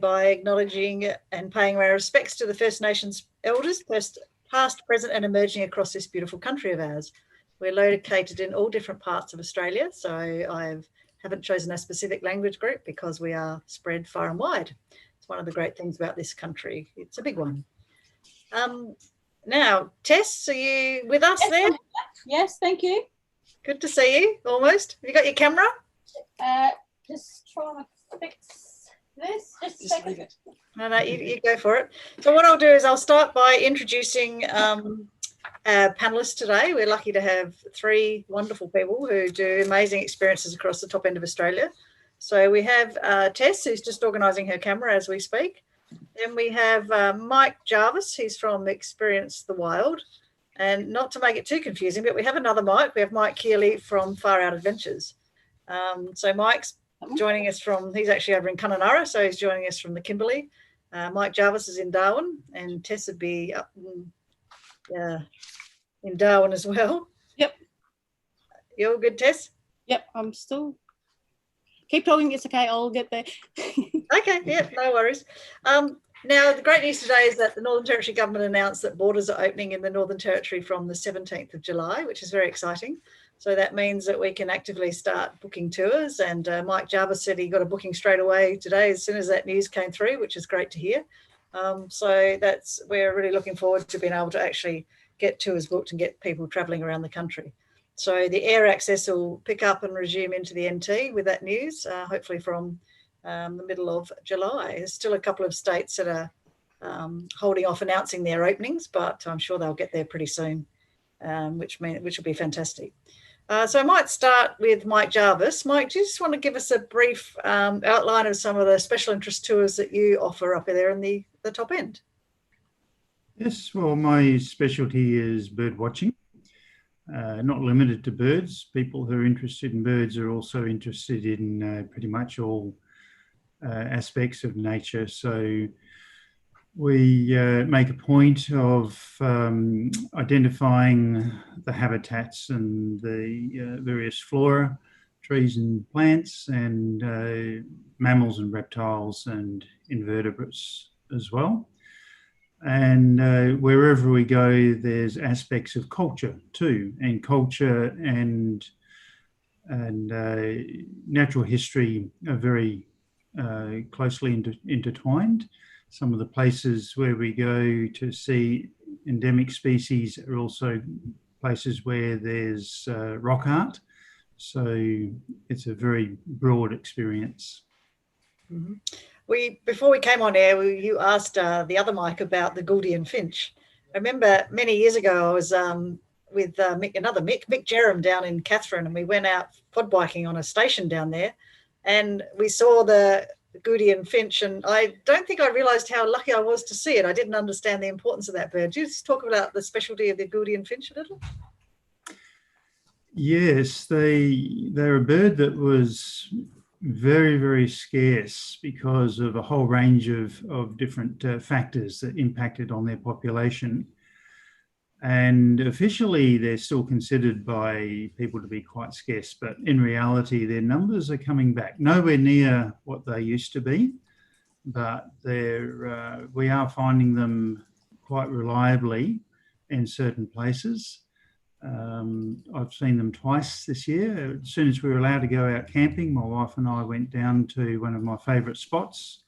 by acknowledging and paying our respects to the First Nations elders, past, present and emerging across this beautiful country of ours. We're located in all different parts of Australia, so I haven't chosen a specific language group because we are spread far and wide. It's one of the great things about this country. It's a big one. Now, Tess, are you with us there? Yes, thank you. Good to see you, almost. Have you got your camera? Just trying to fix this. Just a second. No, you go for it. So what I'll do is I'll start by introducing our panellists today. We're lucky to have three wonderful people who do amazing experiences across the top end of Australia. So we have Tess, who's just organising her camera as we speak. Then we have Mike Jarvis, he's from Experience the Wild. And not to make it too confusing, but we have another Mike. We have Mike Keeley from Far Out Adventures. So Mike's joining us from, he's actually over in Kununurra, so he's joining us from the Kimberley. Mike Jarvis is in Darwin, and Tess would be up in Darwin as well. Yep. You all good, Tess? Yep, I'm still... Keep talking, it's okay, I'll get there. Okay, yeah, no worries. Now, the great news today is that the Northern Territory Government announced that borders are opening in the Northern Territory from the 17th of July, which is very exciting. So that means that we can actively start booking tours. And Mike Jarvis said he got a booking straight away today as soon as that news came through, which is great to hear. So we're really looking forward to being able to actually get tours booked and get people travelling around the country. So the air access will pick up and resume into the NT with that news, hopefully from the middle of July. There's still a couple of states that are holding off announcing their openings, but I'm sure they'll get there pretty soon, which will be fantastic. So I might start with Mike Jarvis. Mike, do you just want to give us a brief outline of some of the special interest tours that you offer up there in the top end? Yes, well, my specialty is bird watching. Not limited to birds. People who are interested in birds are also interested in pretty much all aspects of nature. So we make a point of identifying the habitats and the various flora, trees and plants, and mammals and reptiles and invertebrates as well. And wherever we go, there's aspects of culture too, and culture and natural history are very closely intertwined. Some of the places where we go to see endemic species are also places where there's rock art. So it's a very broad experience. Mm-hmm. Before we came on air, you asked the other Mike about the Gouldian Finch. I remember many years ago I was with Mick Jerram down in Katherine, and we went out pod biking on a station down there, and we saw the Gouldian Finch, and I don't think I realised how lucky I was to see it. I didn't understand the importance of that bird. Do you just talk about the specialty of the Gouldian Finch a little? Yes, they're a bird that was very, very scarce because of a whole range of different factors that impacted on their population. And officially, they're still considered by people to be quite scarce, but in reality, their numbers are coming back. Nowhere near what they used to be, but we are finding them quite reliably in certain places. I've seen them twice this year. As soon as we were allowed to go out camping, my wife and I went down to one of my favourite spots,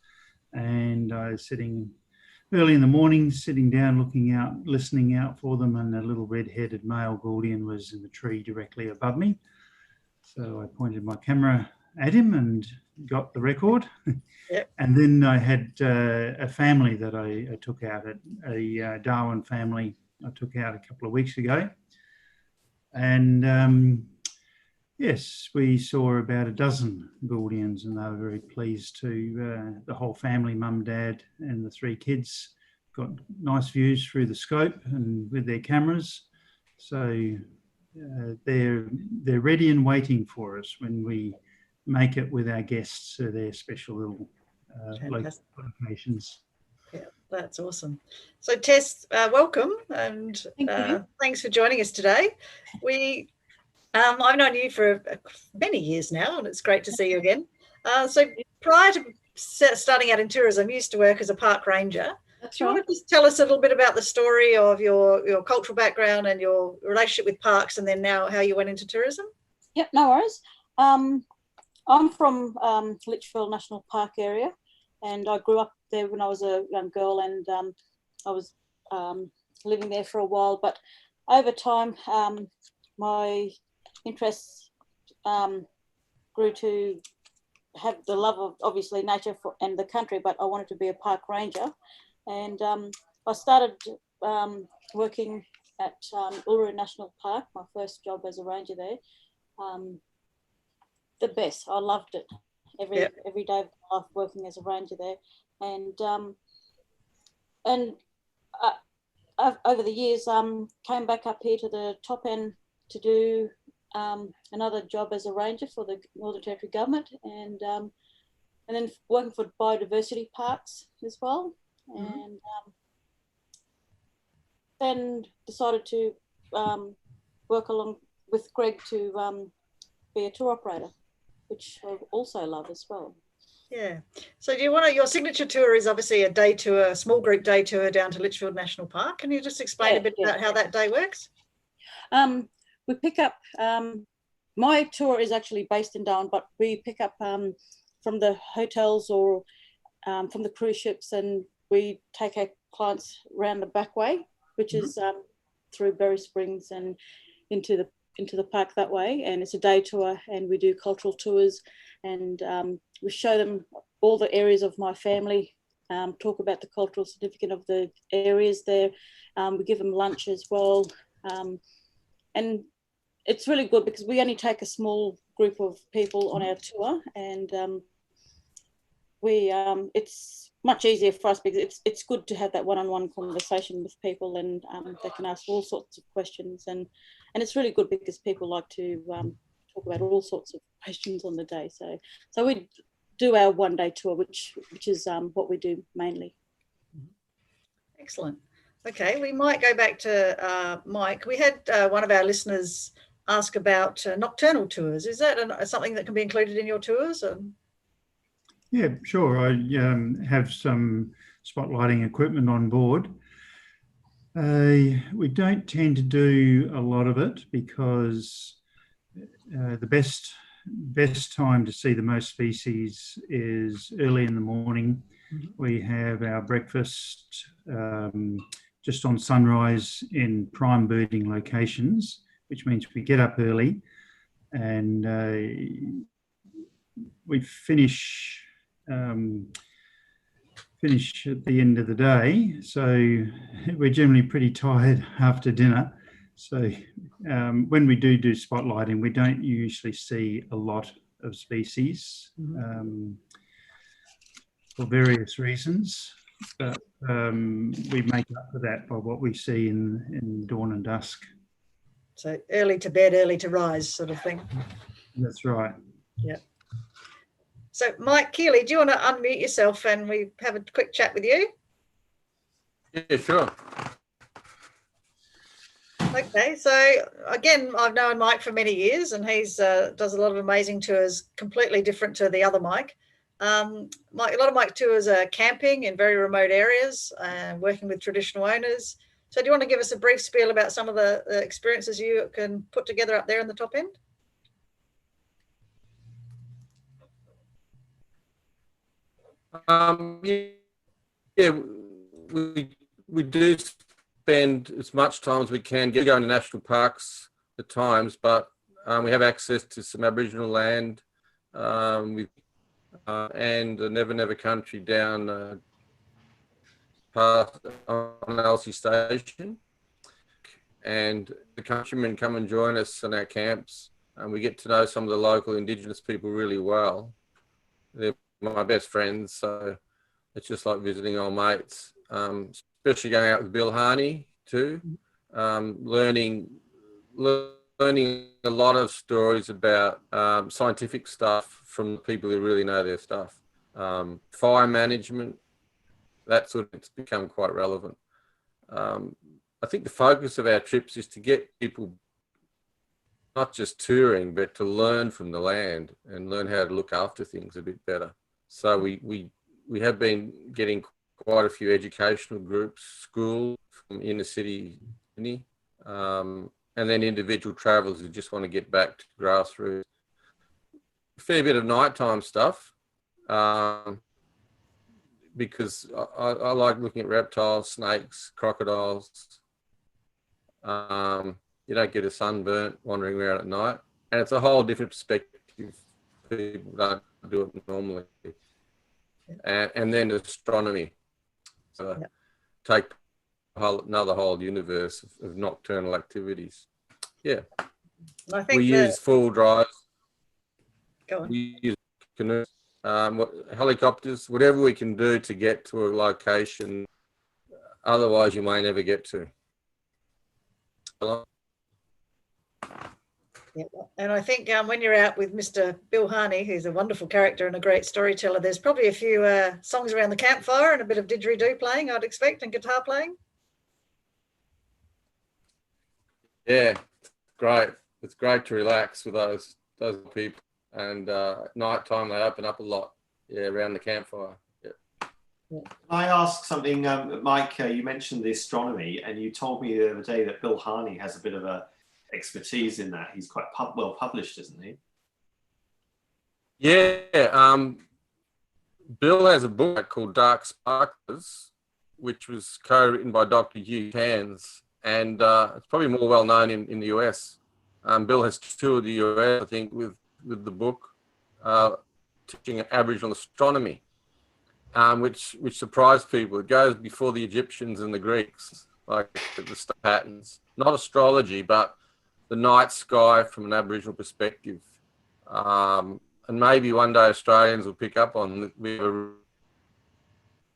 and I was sitting early in the morning, sitting down, looking out, listening out for them, and a little red-headed male Gouldian was in the tree directly above me. So I pointed my camera at him and got the record. Yep. And then I had a family that I took out, a Darwin family I took out a couple of weeks ago. And yes, we saw about a dozen Gouldians, and they were very pleased to, the whole family, mum, dad, and the three kids got nice views through the scope and with their cameras. So they're ready and waiting for us when we make it with our guests to their special little locations. Yeah, that's awesome. So Tess, welcome, and thanks for joining us today. I've known you for many years now, and it's great to see you again. So prior to starting out in tourism, used to work as a park ranger. That's Do you right. want to just tell us a little bit about the story of your cultural background and your relationship with parks, and then now how you went into tourism? Yep, no worries. I'm from Litchfield National Park area, and I grew up there when I was a young girl, and I was living there for a while. But over time, my interests grew to have the love of obviously nature and the country, but I wanted to be a park ranger, and I started working at Uluru National Park, my first job as a ranger there. The best. I loved it. Every day of my life working as a ranger there, and over the years came back up here to the top end to do another job as a ranger for the Northern Territory government, and then working for biodiversity parks as well, and then decided to work along with Greg to be a tour operator, which I also love as well. Yeah. So do you want to, your signature tour is obviously a day tour, a small group day tour down to Litchfield National Park. Can you just explain a bit about how that day works? We pick up, my tour is actually based in Darwin, but we pick up from the hotels or from the cruise ships, and we take our clients around the back way, which is through Berry Springs and into the park that way. And it's a day tour, and we do cultural tours, and we show them all the areas of my family, talk about the cultural significance of the areas there. We give them lunch as well. And it's really good because we only take a small group of people on our tour, and it's much easier for us because it's good to have that one-on-one conversation with people, and they can ask all sorts of questions, and it's really good because people like to talk about all sorts of questions on the day. So we do our one-day tour, which is what we do mainly. Excellent. Okay, we might go back to Mike. We had one of our listeners ask about nocturnal tours. Is that something that can be included in your tours? Yeah, sure. I have some spotlighting equipment on board. We don't tend to do a lot of it because the best time to see the most species is early in the morning. We have our breakfast just on sunrise in prime birding locations, which means we get up early, and we finish at the end of the day. So we're generally pretty tired after dinner. So when we do spotlighting, we don't usually see a lot of species for various reasons, but we make up for that by what we see in dawn and dusk. So early to bed, early to rise sort of thing. That's right. Yeah. So Mike Keeley, do you want to unmute yourself and we have a quick chat with you? Yeah, sure. Okay, so again, I've known Mike for many years, and he's does a lot of amazing tours, completely different to the other Mike. A lot of Mike's tours are camping in very remote areas and working with traditional owners. So do you want to give us a brief spiel about some of the experiences you can put together up there in the top end? Yeah, we do spend as much time as we can going to national parks at times, but we have access to some Aboriginal land and the Never Never country down past on Elsie Station, and the countrymen come and join us in our camps, and we get to know some of the local Indigenous people really well. They're my best friends, so it's just like visiting old mates, especially going out with Bill Harney too, learning a lot of stories about scientific stuff from people who really know their stuff. Fire management, that sort of, it's become quite relevant. I think the focus of our trips is to get people not just touring, but to learn from the land and learn how to look after things a bit better. So we have been getting quite a few educational groups, schools from inner city, and then individual travellers who just want to get back to grassroots. A fair bit of nighttime stuff, because I like looking at reptiles, snakes, crocodiles. You don't get a sunburnt wandering around at night, and it's a whole different perspective. People don't do it normally. And then astronomy. So take another whole universe of nocturnal activities. Yeah. I think we use full drives. Go on. We use canoes, helicopters, whatever we can do to get to a location. Otherwise, you may never get to. Yeah, and I think when you're out with Mr. Bill Harney, who's a wonderful character and a great storyteller, there's probably a few songs around the campfire and a bit of didgeridoo playing, I'd expect, and guitar playing. Yeah, great. It's great to relax with those people. And at night time, they open up a lot. Yeah, around the campfire. Yeah. Can I ask something, Mike? You mentioned the astronomy, and you told me the other day that Bill Harney has a bit of a expertise in that. He's quite well published, isn't he? Yeah. Bill has a book called Dark Sparklers, which was co-written by Dr. Hugh Cairns, and it's probably more well known in the US. Bill has toured the US, I think, with the book, teaching Aboriginal astronomy, which surprised people. It goes before the Egyptians and the Greeks, like the star patterns, not astrology, but the night sky from an Aboriginal perspective. And maybe one day Australians will pick up on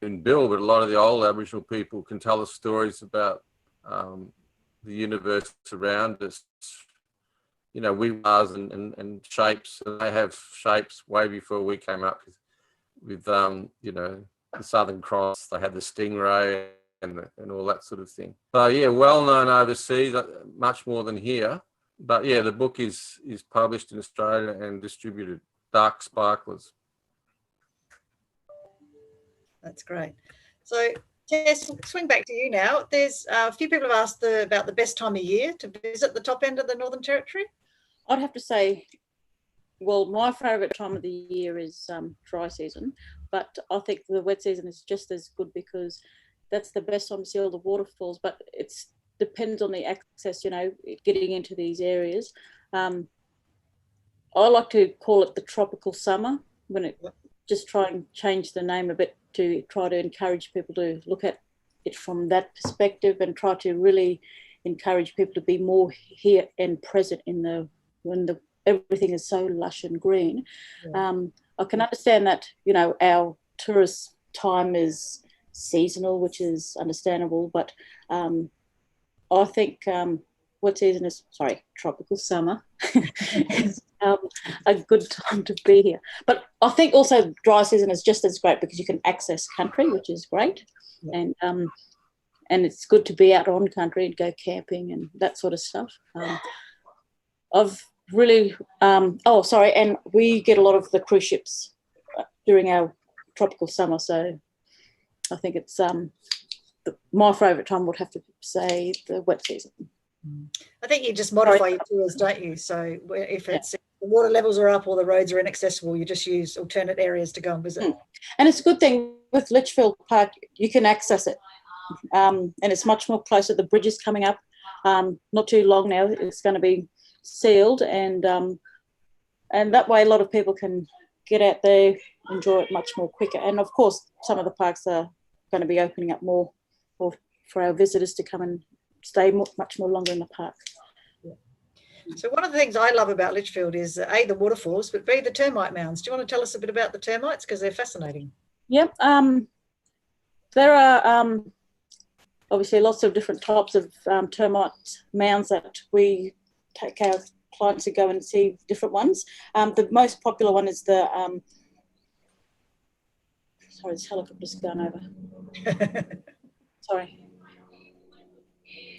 in Bill, but a lot of the old Aboriginal people can tell us stories about the universe around us. You know, we stars and shapes, and they have shapes way before we came up with you know, the Southern Cross. They had the stingray and all that sort of thing. So yeah, well known overseas, much more than here. But yeah, the book is published in Australia and distributed. Dark Sparklers. That's great. So Tess, swing back to you now. There's a few people have asked about the best time of year to visit the top end of the Northern Territory. I'd have to say, well, my favourite time of the year is dry season, but I think the wet season is just as good because that's the best time to see all the waterfalls, but it depends on the access, you know, getting into these areas. I like to call it the tropical summer, when it just try and change the name a bit to try to encourage people to look at it from that perspective and try to really encourage people to be more here and present when everything is so lush and green. Yeah. I can understand that, you know, our tourist time is seasonal, which is understandable, but I think what season is, tropical summer is a good time to be here. But I think also dry season is just as great because you can access country, which is great. Yeah. And it's good to be out on country and go camping and that sort of stuff. I've really, and we get a lot of the cruise ships during our tropical summer. So I think it's my favourite time would have to say the wet season. I think you just modify your tours, don't you? So if it's the water levels are up or the roads are inaccessible, you just use alternate areas to go and visit. And it's a good thing with Litchfield Park, you can access it. And it's much more closer. The bridge is coming up not too long now. It's going to be sealed, and that way a lot of people can get out there, enjoy it much more quicker. And of course, some of the parks are going to be opening up more for our visitors to come and stay much more longer in the park. Yeah. So one of the things I love about Litchfield is A, the waterfalls, but B, the termite mounds. Do you want to tell us a bit about the termites? Because they're fascinating. Yep. There are obviously lots of different types of termite mounds that we take our clients to go and see different ones. The most popular one is the, sorry, this helicopter's going over. Sorry.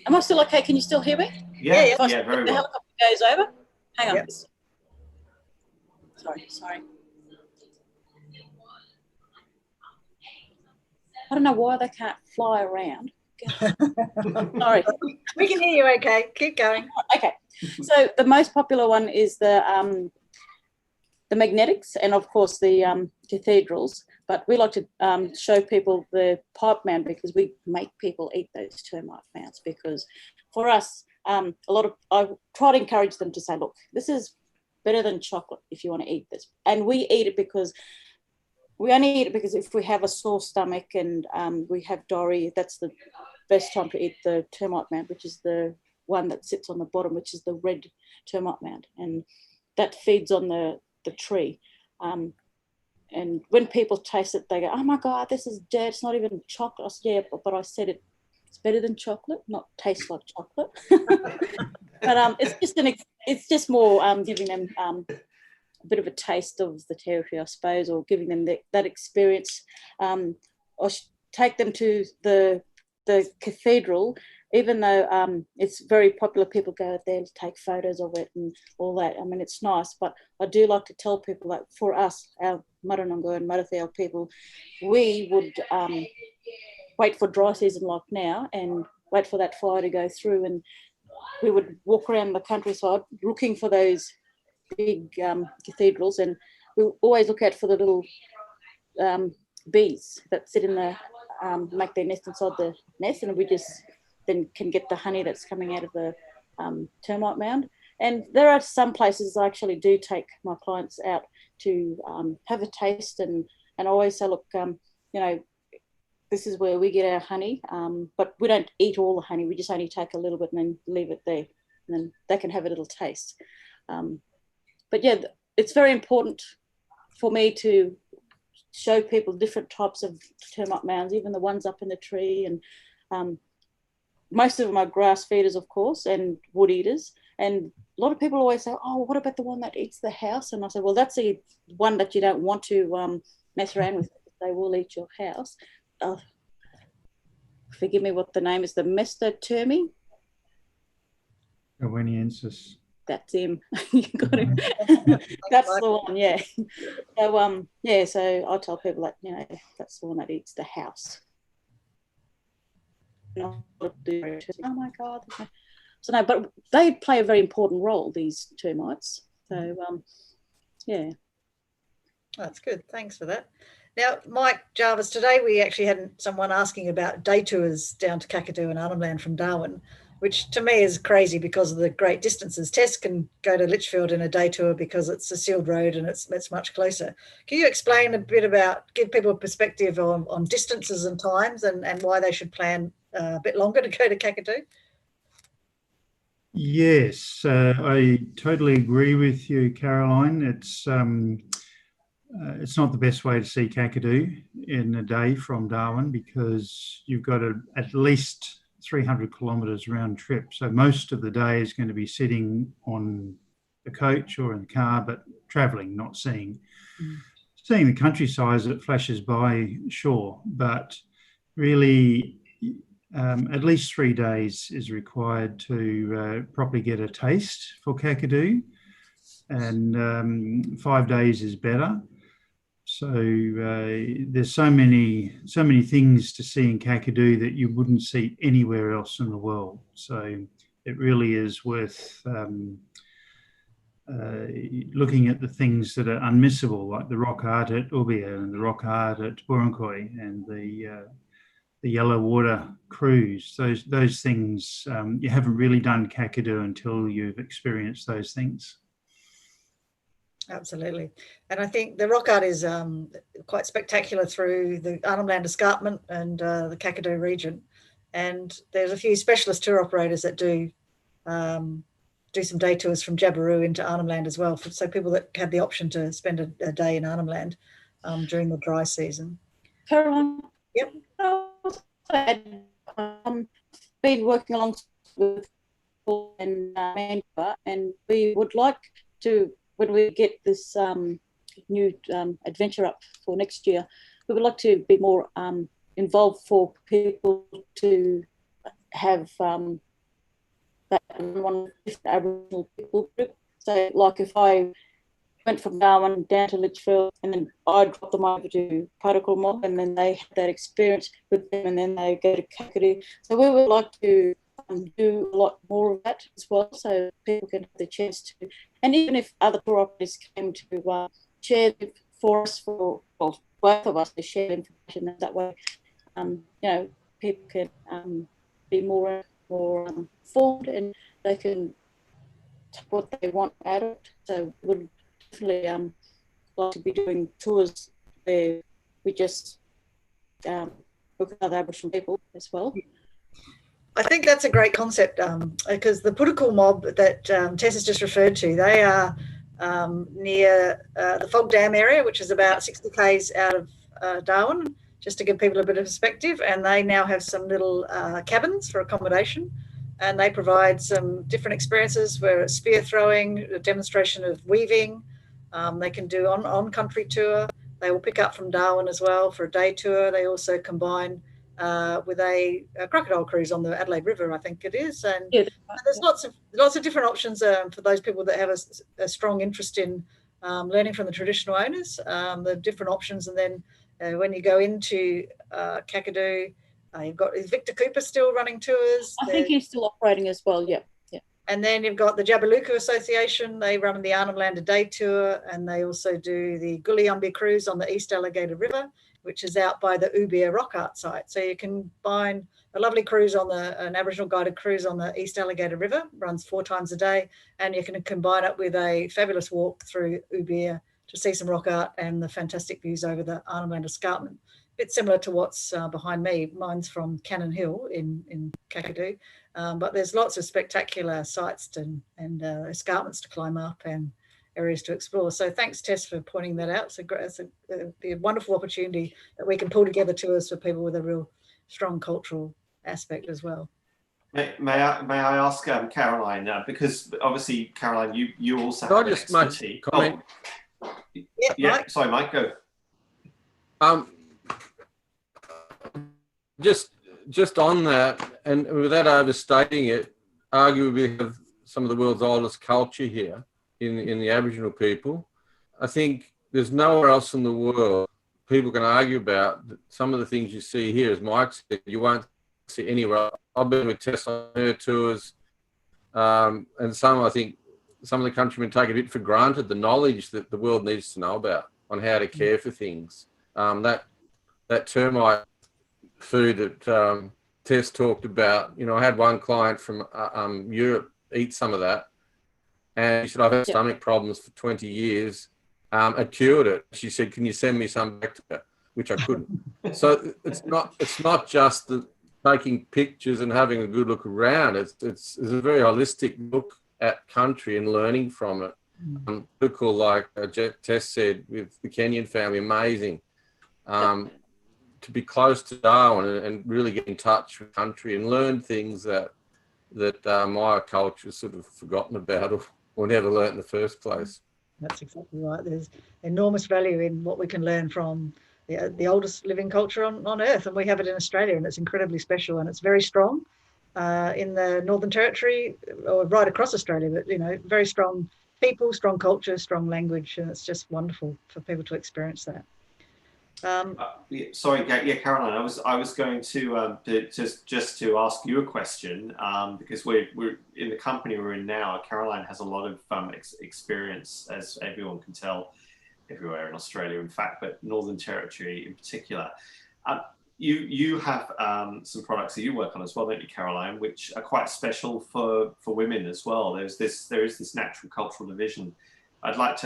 Am I still okay? Can you still hear me? Yeah, very the well. helicopter goes over. Hang on. Yep. Sorry. I don't know why they can't fly around. Sorry. We can hear you okay. Keep going. Okay. So the most popular one is the magnetics and, of course, the cathedrals. But we like to show people the pipe mound because we make people eat those termite mounds because for us, I try to encourage them to say, look, this is better than chocolate if you want to eat this. And we eat it because we only eat it because if we have a sore stomach and we have diarrhea, that's the best time to eat the termite mound, which is the one that sits on the bottom, which is the red termite mound. And that feeds on the tree. And when people taste it, they go, oh my God, this is dead. It's not even chocolate. I said, yeah, but I said it's better than chocolate, not taste like chocolate. But it's just more giving them a bit of a taste of the territory, I suppose, or giving them that experience. Or take them to the cathedral, even though it's very popular. People go there to take photos of it and all that. I mean, it's nice, but I do like to tell people that for us, our Maranunga and Marathiel people, we would wait for dry season like now and wait for that fire to go through, and we would walk around the countryside looking for those big cathedrals, and we always look out for the little bees that sit in the make their nest inside the nest, and we just then can get the honey that's coming out of the termite mound. And there are some places I actually do take my clients out to have a taste, and I always say, look, this is where we get our honey, but we don't eat all the honey. We just only take a little bit and then leave it there, and then they can have a little taste. But yeah, it's very important for me to show people different types of termite mounds, even the ones up in the tree. And most of them are grass feeders, of course, and wood eaters. And a lot of people always say, oh, what about the one that eats the house? And I say, well, that's the one that you don't want to mess around with. They will eat your house. Forgive me what the name is, the Mesotermi. Darwiniensis. That's him. You got him. That's the one, yeah. So so I tell people that, that's the one that eats the house. Oh my God. So no, but they play a very important role, these termites. So yeah. That's good. Thanks for that. Now, Mike Jarvis, today we actually had someone asking about day tours down to Kakadu and Arnhem Land from Darwin, which to me is crazy because of the great distances. Tess can go to Litchfield in a day tour because it's a sealed road and it's much closer. Can you explain a bit about, give people a perspective on distances and times and why they should plan a bit longer to go to Kakadu? Yes, I totally agree with you, Caroline. It's not the best way to see Kakadu in a day from Darwin because you've got at least 300 kilometres round trip. So most of the day is going to be sitting on the coach or in the car, but travelling, not seeing. Seeing the countryside as it flashes by, sure, but really at least 3 days is required to properly get a taste for Kakadu, and 5 days is better. So there's so many things to see in Kakadu that you wouldn't see anywhere else in the world. So it really is worth looking at the things that are unmissable, like the rock art at Ubia and the rock art at Buruncoy and the yellow water cruise. Those things, you haven't really done Kakadu until you've experienced those things. Absolutely. And I think the rock art is quite spectacular through the Arnhem Land escarpment and the Kakadu region. And there's a few specialist tour operators that do some day tours from Jabiru into Arnhem Land as well. So people that have the option to spend a day in Arnhem Land during the dry season. Caroline? Yep. Been working along with Paul and Amanda, and we would like to, when we get this new adventure up for next year, we would like to be more involved for people to have that one Aboriginal people group. So like if I went from Darwin down to Litchfield, and then I dropped them over to Protocol Mob, and then they had that experience with them, and then they go to Kakadu. So we would like to do a lot more of that as well, so people can have the chance to, and even if other tour operators came to share for us, for well, both of us to share information that way, you know, people can be more informed, and they can take what they want out of it. So we would definitely like to be doing tours where we just work with other Aboriginal people as well. I think that's a great concept, because the Protocol Mob that Tess has just referred to, they are near the Fog Dam area, which is about 60 k's out of Darwin, just to give people a bit of perspective. And they now have some little cabins for accommodation, and they provide some different experiences where it's spear throwing, a demonstration of weaving. They can do on-country tour. They will pick up from Darwin as well for a day tour. They also combine with a crocodile cruise on the Adelaide River, I think it is. And Yeah, there's lots of different options for those people that have a strong interest in learning from the traditional owners, the different options. And then when you go into Kakadu, you've got Victor Cooper still running tours. I think he's still operating as well, yeah. And then you've got the Jabiluka Association. They run the Arnhem Land a day tour, and they also do the Gouldian cruise on the East Alligator River, which is out by the Ubia Rock Art site. So you can find a lovely cruise on an Aboriginal guided cruise on the East Alligator River, runs 4 times a day, and you can combine it with a fabulous walk through Ubia to see some rock art and the fantastic views over the Arnhem Land escarpment. A bit similar to what's behind me. Mine's from Cannon Hill in Kakadu, but there's lots of spectacular sites and escarpments to climb up and areas to explore. So thanks, Tess, for pointing that out. It's a wonderful opportunity that we can pull together tours for people with a real strong cultural aspect as well. May I ask Caroline, because obviously, Caroline, you also have expertise. Comment? Yeah, Mike? sorry, Mike, go. Just on that, and without overstating it, arguably we have some of the world's oldest culture here in the Aboriginal people. I think there's nowhere else in the world people can argue about some of the things you see here. As Mike said, you won't see anywhere. I've been with Tess on her tours, and I think some of the countrymen take a bit for granted the knowledge that the world needs to know about on how to care for things. That termite food that Tess talked about, you know, I had one client from Europe eat some of that, and she said, I've had stomach problems for 20 years. I cured it. She said, can you send me some back to her? Which I couldn't. So it's not just the taking pictures and having a good look around. It's a very holistic look at country and learning from it. Cool, like Tess said, with the Kenyan family, amazing. To be close to Darwin and really get in touch with country and learn things that my culture sort of forgotten about or never learnt in the first place. That's exactly right. There's enormous value in what we can learn from the oldest living culture on Earth, and we have it in Australia, and it's incredibly special, and it's very strong in the Northern Territory, or right across Australia, but, you know, very strong people, strong culture, strong language, and it's just wonderful for people to experience that. Sorry, Caroline, I was going to just to ask you a question, because we're in the company we're in now. Caroline has a lot of experience, as everyone can tell, everywhere in Australia, in fact, but Northern Territory in particular. You have some products that you work on as well, don't you, Caroline, which are quite special for women as well. There is this natural cultural division. I'd love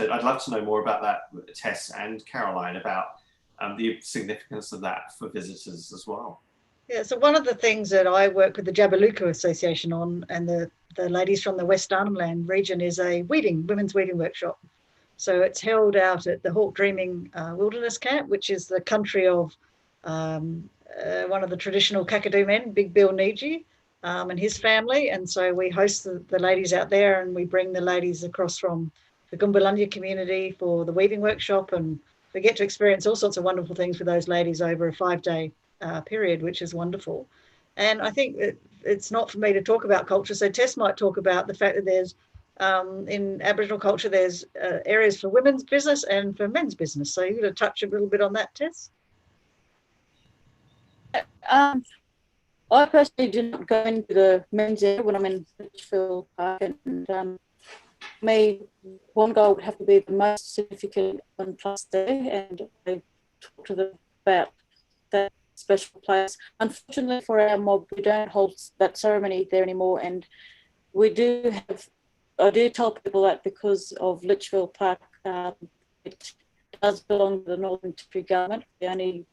to know more about that, Tess and Caroline, about the significance of that for visitors as well. Yeah, so one of the things that I work with the Jabiluka Association on, and the ladies from the West Arnhem Land region, is a women's weeding workshop. So it's held out at the Hawk Dreaming Wilderness Camp, which is the country of one of the traditional Kakadu men, Big Bill Niji, and his family. And so we host the ladies out there, and we bring the ladies across from the Gumbalanya community for the weaving workshop, and we get to experience all sorts of wonderful things with those ladies over a 5-day period, which is wonderful. And I think it's not for me to talk about culture, so Tess might talk about the fact that there's in Aboriginal culture, there's areas for women's business and for men's business. So you're going to touch a little bit on that, Tess? I personally didn't go into the men's area when I'm in Litchfield Park, and one goal would have to be the most significant one plus there, and I talked to them about that special place. Unfortunately for our mob, we don't hold that ceremony there anymore, and we do have, I do tell people that because of Litchfield Park, it does belong to the Northern Territory government. The only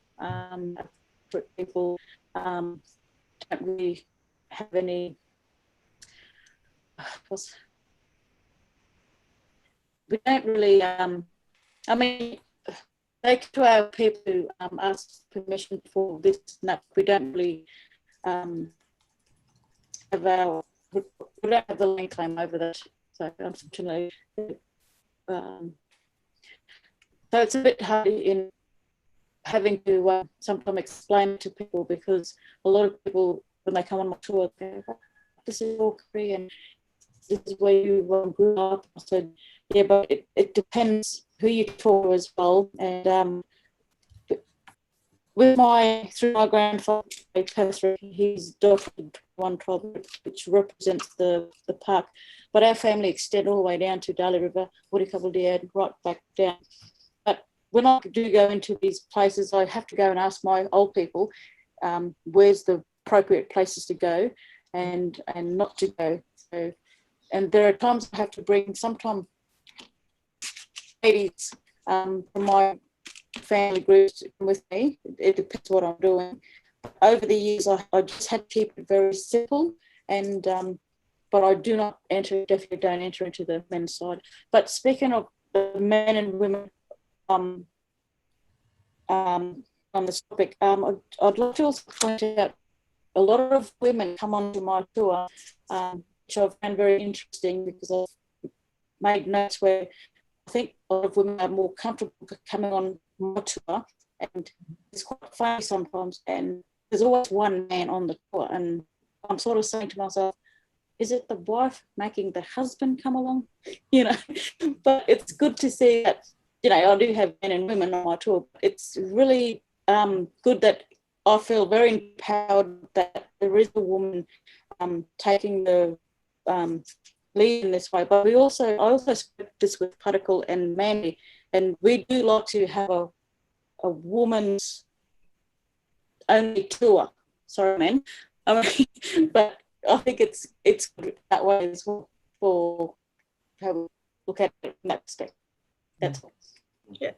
people don't really have any, we don't really, I mean, they to our people who ask permission for this and that, we don't really have our, we don't have the land claim over that. So unfortunately, so it's a bit hard in having to sometimes explain to people, because a lot of people, when they come on my tour, they go, this is your country and this is where you grew up. I said, yeah, but it depends who you talk to as well. And through my grandfather, he's adopted 112, which represents the park. But our family extend all the way down to Daly River, Woodicabble, right back down. But when I do go into these places, I have to go and ask my old people, where's the appropriate places to go and not to go. So, and there are times I have to bring sometimes ladies from my family groups with me. It depends what I'm doing. Over the years, I just had to keep it very simple, and but I do not definitely don't enter into the men's side. But speaking of the men and women on this topic, I'd like to also point out a lot of women come onto my tour, which I found very interesting, because I've made notes where I think a lot of women are more comfortable coming on my tour, and it's quite funny sometimes, and there's always one man on the tour, and I'm sort of saying to myself, is it the wife making the husband come along? You know, but it's good to see that, you know, I do have men and women on my tour. It's really good that I feel very empowered that there is a woman taking the lead in this way. But I also spoke this with Particle and Mandy, and we do like to have a woman's only tour. Sorry, man. But I think it's good that way as well, for how we look at it in that respect. That's all. Yeah,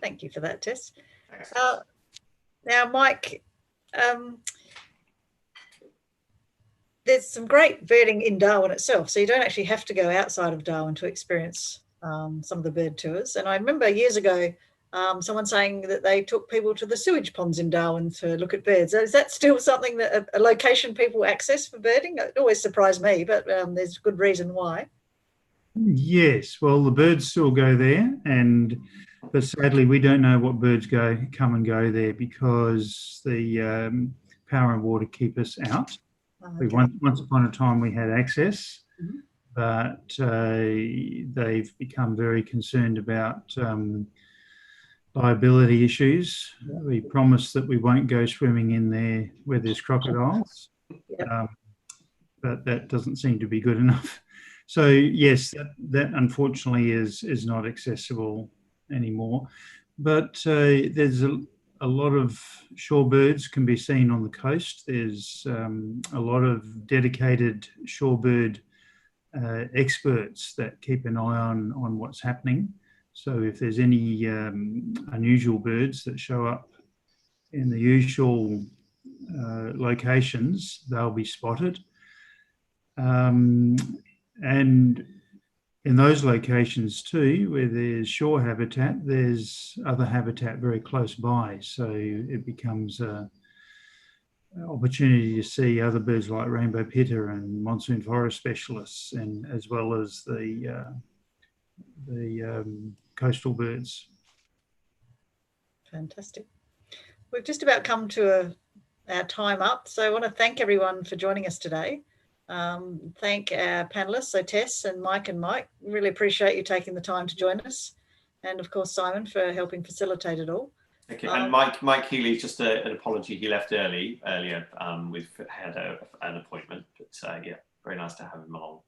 thank you for that, Tess. Now, Mike, there's some great birding in Darwin itself, so you don't actually have to go outside of Darwin to experience some of the bird tours. And I remember years ago someone saying that they took people to the sewage ponds in Darwin to look at birds. Is that still something that a location people access for birding? It always surprised me, but there's good reason why. Yes, well, the birds still go there, but sadly we don't know what birds come and go there, because the power and water keep us out. Okay. Once upon a time we had access, but they've become very concerned about liability issues. We promise that we won't go swimming in there where there's crocodiles, but that doesn't seem to be good enough. So yes, that unfortunately is not accessible anymore. But there's a lot of shorebirds can be seen on the coast. There's a lot of dedicated shorebird experts that keep an eye on what's happening. So if there's any unusual birds that show up in the usual locations, they'll be spotted. And in those locations too, where there's shore habitat, there's other habitat very close by. So it becomes an opportunity to see other birds like rainbow pitter and monsoon forest specialists, and as well as the coastal birds. Fantastic. We've just about come to our time up, so I want to thank everyone for joining us today. thank our panelists, so Tess and Mike. Really appreciate you taking the time to join us. And of course, Simon, for helping facilitate it all. Thank you. And Mike Healy, just an apology, he left earlier. We've had an appointment, but yeah, very nice to have him along.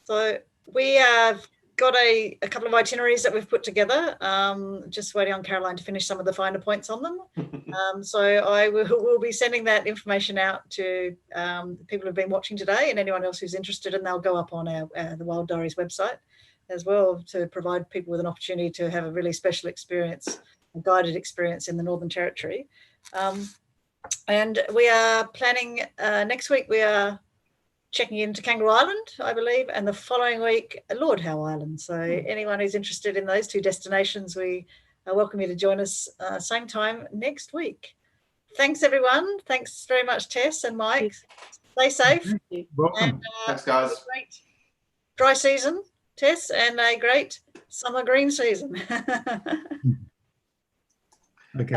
So we have got a couple of itineraries that we've put together, just waiting on Caroline to finish some of the finer points on them. So I will be sending that information out to people who've been watching today and anyone else who's interested, and they'll go up on the Wild Diaries website as well, to provide people with an opportunity to have a really special experience, a guided experience in the Northern Territory. And we are planning next week, we are checking into Kangaroo Island, I believe, and the following week, Lord Howe Island. So anyone who's interested in those two destinations, we welcome you to join us same time next week. Thanks, everyone. Thanks very much, Tess and Mike. Stay safe. Welcome. And, thanks, guys. Great dry season, Tess, and a great summer green season. Okay.